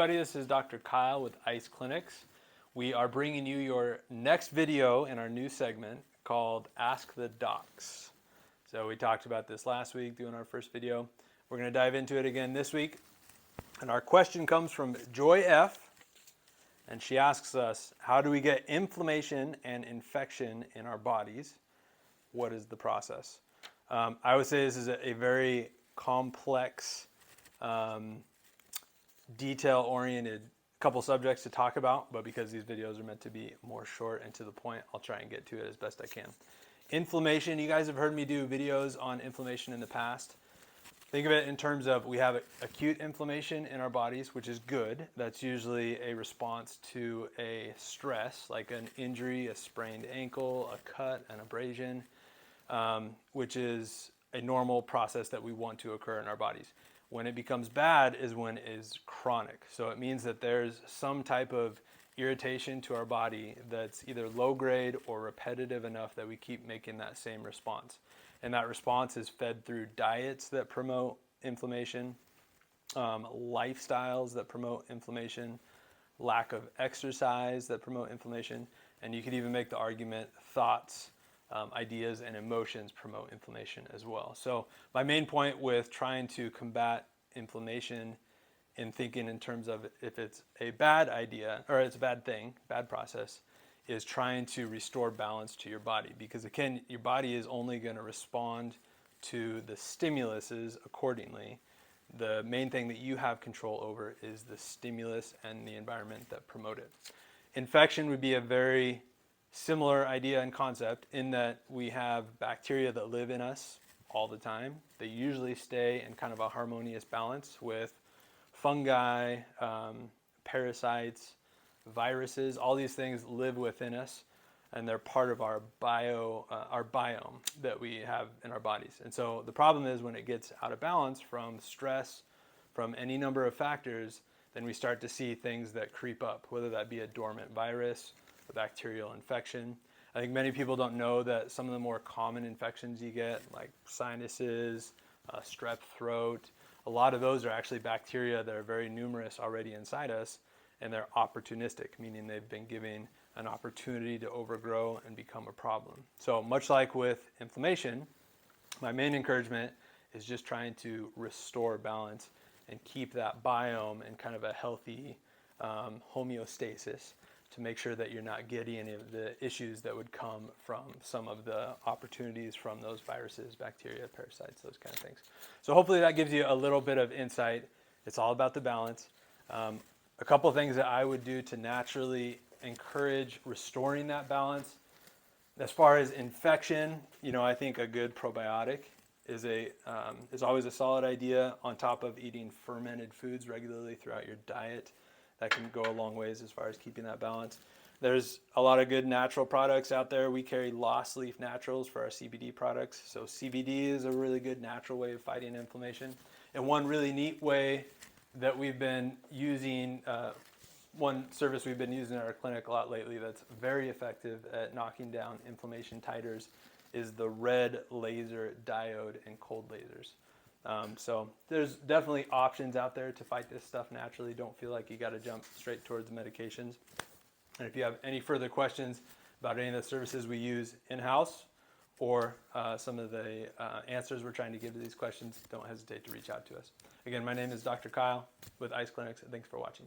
everybody, this is Dr. Kyle with ICE Clinics. We are bringing you your next video in our new segment called Ask the Docs. So we talked about this last week doing our first video. We're going to dive into it again this week. And our question comes from Joy F. And she asks us, how do we get inflammation and infection in our bodies? What is the process? I would say this is a very complex, detail-oriented couple subjects to talk about, but because these videos are meant to be more short and to the point, I'll try and get to it as best I can. Inflammation, you guys have heard me do videos on inflammation in the past. Think of it in terms of we have acute inflammation in our bodies, which is good. That's usually a response to a stress, like an injury, a sprained ankle, a cut, an abrasion, which is a normal process that we want to occur in our bodies. When it becomes bad is when it is chronic. So it means that there's some type of irritation to our body that's either low grade or repetitive enough that we keep making that same response. And that response is fed through diets that promote inflammation, lifestyles that promote inflammation, lack of exercise that promote inflammation, and you could even make the argument thoughts, ideas and emotions promote inflammation as well. So my main point with trying to combat inflammation in thinking in terms of if it's a bad idea or it's a bad thing, bad process, is trying to restore balance to your body. Because again, your body is only going to respond to the stimuluses accordingly. The main thing that you have control over is the stimulus and the environment that promote it. Infection would be a very similar idea and concept in that we have bacteria that live in us all the time. They usually stay in kind of a harmonious balance with fungi, parasites, viruses. All these things live within us, and they're part of our biome that we have in our bodies. And so the problem is when it gets out of balance from stress, from any number of factors, then we start to see things that creep up, whether that be a dormant virus, a bacterial infection. I think many people don't know that some of the more common infections you get, like sinuses, strep throat, a lot of those are actually bacteria that are very numerous already inside us, and they're opportunistic, meaning they've been given an opportunity to overgrow and become a problem. So much like with inflammation, my main encouragement is just trying to restore balance and keep that biome in kind of a healthy homeostasis, to make sure that you're not getting any of the issues that would come from some of the opportunities from those viruses, bacteria, parasites, those kind of things. So hopefully that gives you a little bit of insight. It's all about the balance. A couple of things that I would do to naturally encourage restoring that balance. As far as infection, I think a good probiotic is always a solid idea, on top of eating fermented foods regularly throughout your diet. That can go a long ways as far as keeping that balance. There's a lot of good natural products out there. We carry Lost Leaf Naturals for our CBD products. So CBD is a really good natural way of fighting inflammation. And one really neat way that we've been using, one service we've been using in our clinic a lot lately that's very effective at knocking down inflammation titers is the red laser diode and cold lasers. So there's definitely options out there to fight this stuff naturally. Don't feel like you got to jump straight towards the medications. And if you have any further questions about any of the services we use in-house or some of the answers we're trying to give to these questions, don't hesitate to reach out to us. Again, my name is Dr. Kyle with ICE Clinics, and thanks for watching.